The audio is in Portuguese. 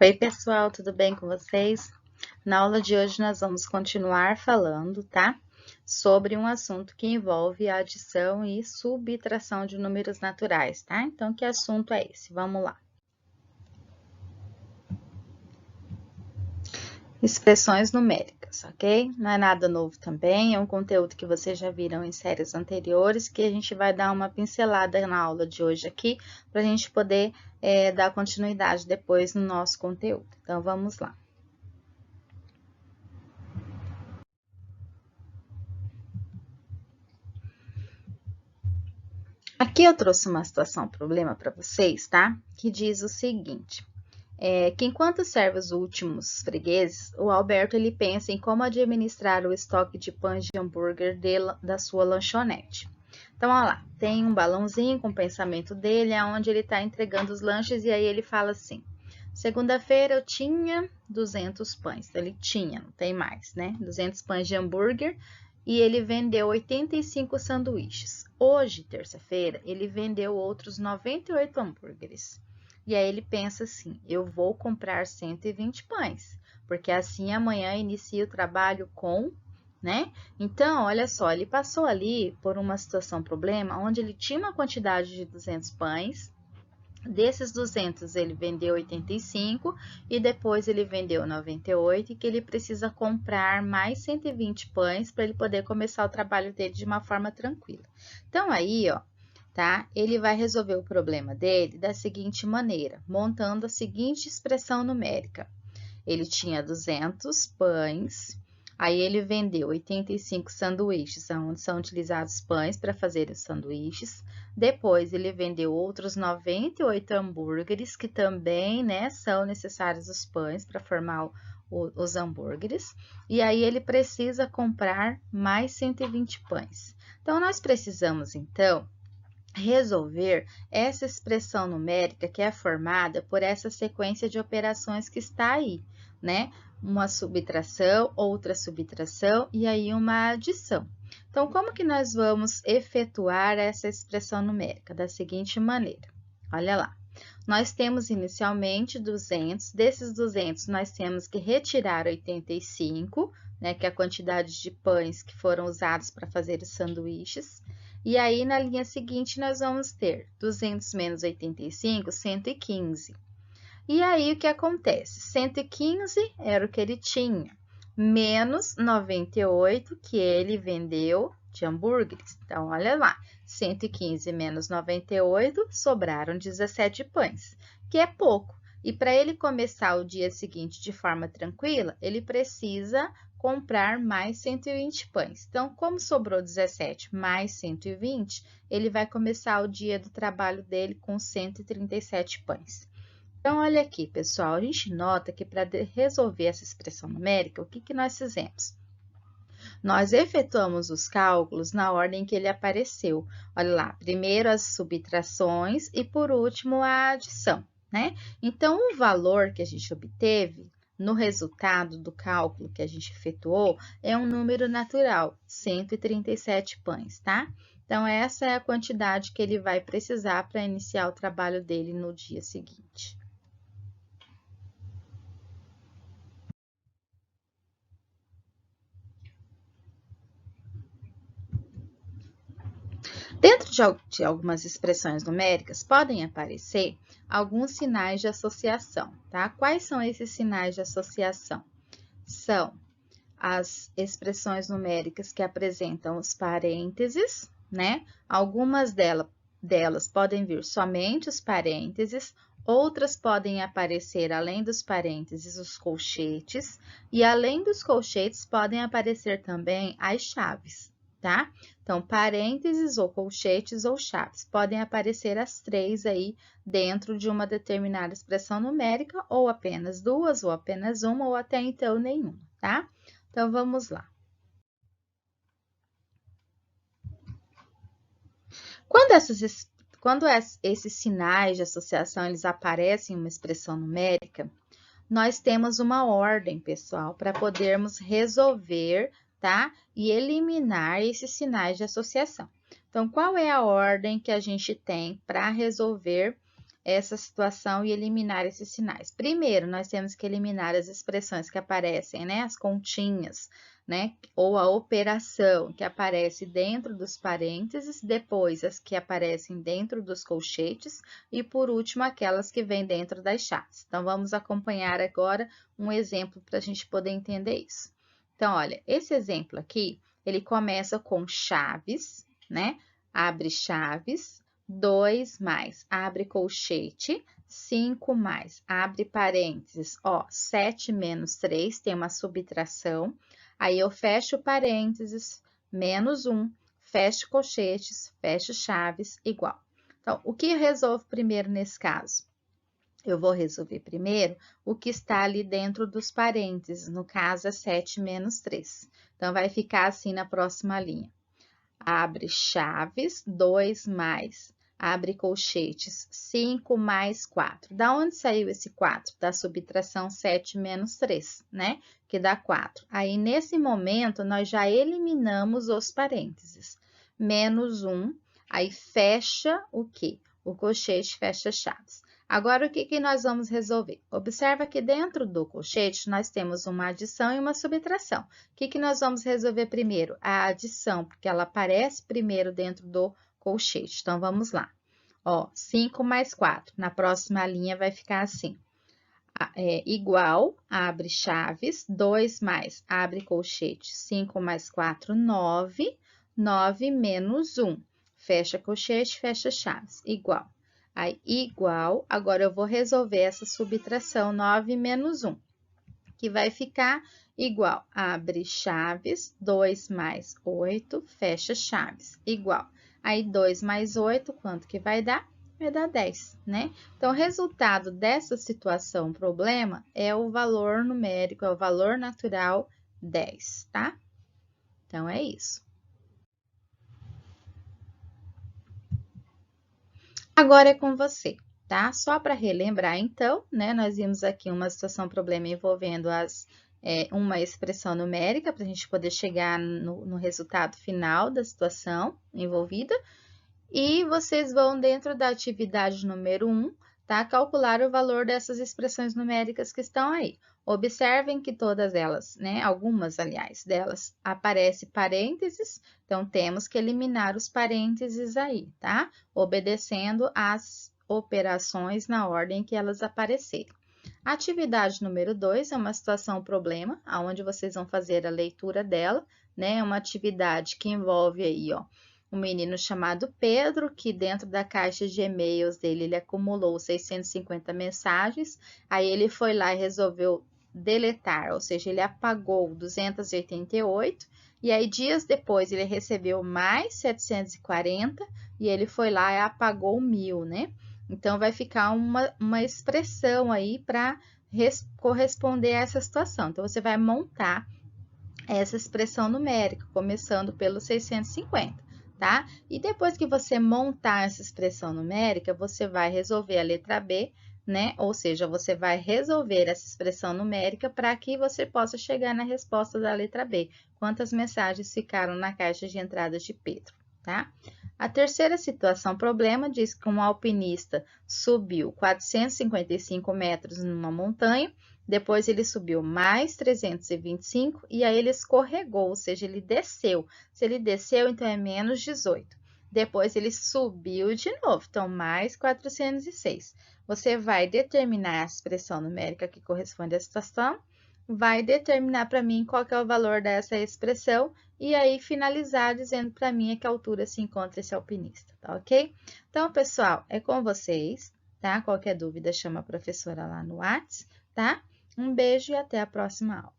Oi, pessoal, tudo bem com vocês? Na aula de hoje nós vamos continuar falando, tá? Sobre um assunto que envolve a adição e subtração de números naturais, tá? Então, que assunto é esse? Vamos lá. Expressões numéricas, ok? Não é nada novo também, é um conteúdo que vocês já viram em séries anteriores, que a gente vai dar uma pincelada na aula de hoje aqui, para a gente poder dar continuidade depois no nosso conteúdo. Então, vamos lá. Aqui eu trouxe uma situação, problema para vocês, tá? Que diz o seguinte, que enquanto serve os últimos fregueses, o Alberto ele pensa em como administrar o estoque de pães de hambúrguer da sua lanchonete. Então, olha lá, tem um balãozinho com o pensamento dele, onde ele está entregando os lanches, e aí ele fala assim, segunda-feira eu tinha 200 pães, ele tinha, não tem mais, né? 200 pães de hambúrguer, e ele vendeu 85 sanduíches. Hoje, terça-feira, ele vendeu outros 98 hambúrgueres. E aí ele pensa assim, eu vou comprar 120 pães, porque assim amanhã inicio o trabalho com, né? Então, olha só, ele passou ali por uma situação, problema, onde ele tinha uma quantidade de 200 pães, desses 200 ele vendeu 85 e depois ele vendeu 98 e que ele precisa comprar mais 120 pães para ele poder começar o trabalho dele de uma forma tranquila. Então aí, ó, tá? Ele vai resolver o problema dele da seguinte maneira, montando a seguinte expressão numérica. Ele tinha 200 pães, aí ele vendeu 85 sanduíches, onde são utilizados pães para fazer os sanduíches. Depois, ele vendeu outros 98 hambúrgueres, que também, né, são necessários os pães para formar os hambúrgueres. E aí, ele precisa comprar mais 120 pães. Então, nós precisamos, então, resolver essa expressão numérica que é formada por essa sequência de operações que está aí, né? Uma subtração, outra subtração e aí uma adição. Então, como que nós vamos efetuar essa expressão numérica? Da seguinte maneira, olha lá. Nós temos inicialmente 200, desses 200 nós temos que retirar 85, né, que é a quantidade de pães que foram usados para fazer os sanduíches. E aí, na linha seguinte, nós vamos ter 200 menos 85, 115. E aí, o que acontece? 115 era o que ele tinha, menos 98 que ele vendeu de hambúrgueres. Então, olha lá, 115 menos 98, sobraram 17 pães, que é pouco. E para ele começar o dia seguinte de forma tranquila, ele precisa comprar mais 120 pães. Então, como sobrou 17 mais 120, ele vai começar o dia do trabalho dele com 137 pães. Então, olha aqui, pessoal, a gente nota que para resolver essa expressão numérica, o que nós fizemos? Nós efetuamos os cálculos na ordem que ele apareceu. Olha lá, primeiro as subtrações e por último a adição, né? Então, o valor que a gente obteve no resultado do cálculo que a gente efetuou é um número natural, 137 pães, tá? Então, essa é a quantidade que ele vai precisar para iniciar o trabalho dele no dia seguinte. Dentro de algumas expressões numéricas, podem aparecer alguns sinais de associação, tá? Quais são esses sinais de associação? São as expressões numéricas que apresentam os parênteses, né? Algumas delas podem vir somente os parênteses, outras podem aparecer, além dos parênteses, os colchetes, e além dos colchetes, podem aparecer também as chaves, tá? Então, parênteses ou colchetes ou chaves. Podem aparecer as três aí dentro de uma determinada expressão numérica, ou apenas duas, ou apenas uma, ou até então nenhuma, tá? Então, vamos lá. Quando esses sinais de associação eles aparecem em uma expressão numérica, nós temos uma ordem, pessoal, para podermos resolver, tá? E eliminar esses sinais de associação. Então, qual é a ordem que a gente tem para resolver essa situação e eliminar esses sinais. Primeiro, nós temos que eliminar as expressões que aparecem, né? As continhas, né? Ou a operação que aparece dentro dos parênteses, depois as que aparecem dentro dos colchetes e, por último, aquelas que vêm dentro das chaves. Então, vamos acompanhar agora um exemplo para a gente poder entender isso. Então, olha, esse exemplo aqui, ele começa com chaves, né? Abre chaves, 2 mais, abre colchete, 5 mais, abre parênteses, ó, 7 menos 3, tem uma subtração, aí eu fecho parênteses, menos 1, fecho colchetes, fecho chaves, igual. Então, o que eu resolvo primeiro nesse caso? Eu vou resolver primeiro o que está ali dentro dos parênteses, no caso é 7 menos 3. Então, vai ficar assim na próxima linha. Abre chaves, 2 mais, abre colchetes, 5 mais 4. Da onde saiu esse 4? Da subtração 7 menos 3, né? Que dá 4. Aí, nesse momento, nós já eliminamos os parênteses. Menos 1, aí fecha o quê? O colchete fecha chaves. Agora, o que nós vamos resolver? Observa que dentro do colchete nós temos uma adição e uma subtração. O que nós vamos resolver primeiro? A adição, porque ela aparece primeiro dentro do colchete. Então, vamos lá. Ó, 5 mais 4. Na próxima linha vai ficar assim. Igual, abre chaves, 2 mais, abre colchete, 5 mais 4, 9. 9 menos 1. Fecha colchete, fecha chaves, igual. Aí, igual, agora eu vou resolver essa subtração 9 menos 1, que vai ficar igual. Abre chaves, 2 mais 8, fecha chaves, igual. Aí, 2 mais 8, quanto que vai dar? Vai dar 10, né? Então, o resultado dessa situação, problema, é o valor numérico, é o valor natural 10, tá? Então, é isso. Agora é com você, tá? Só para relembrar, então, né? Nós vimos aqui uma situação problema envolvendo uma expressão numérica para a gente poder chegar no resultado final da situação envolvida. E vocês vão, dentro da atividade número 1, tá? Calcular o valor dessas expressões numéricas que estão aí. Observem que todas elas, né? Algumas, aliás, delas aparece parênteses, então temos que eliminar os parênteses aí, tá? Obedecendo às operações na ordem que elas aparecerem. A atividade número 2 é uma situação problema, onde vocês vão fazer a leitura dela, né? É uma atividade que envolve aí, ó, um menino chamado Pedro, que dentro da caixa de e-mails dele, ele acumulou 650 mensagens, aí ele foi lá e resolveu deletar, ou seja, ele apagou 288, e aí dias depois ele recebeu mais 740, e ele foi lá e apagou 1000, né? Então, vai ficar uma expressão aí para corresponder a essa situação. Então, você vai montar essa expressão numérica, começando pelo 650. Tá? E depois que você montar essa expressão numérica, você vai resolver a letra B, né? Ou seja, você vai resolver essa expressão numérica para que você possa chegar na resposta da letra B. Quantas mensagens ficaram na caixa de entradas de Pedro, tá? A terceira situação problema diz que um alpinista subiu 455 metros numa montanha, depois ele subiu mais 325 e aí ele escorregou, ou seja, ele desceu. Se ele desceu, então é menos 18. Depois ele subiu de novo, então mais 406. Você vai determinar a expressão numérica que corresponde à situação, vai determinar para mim qual que é o valor dessa expressão e aí finalizar dizendo para mim a que altura se encontra esse alpinista, tá ok? Então, pessoal, é com vocês, tá? Qualquer dúvida, chama a professora lá no WhatsApp, tá? Um beijo e até a próxima aula.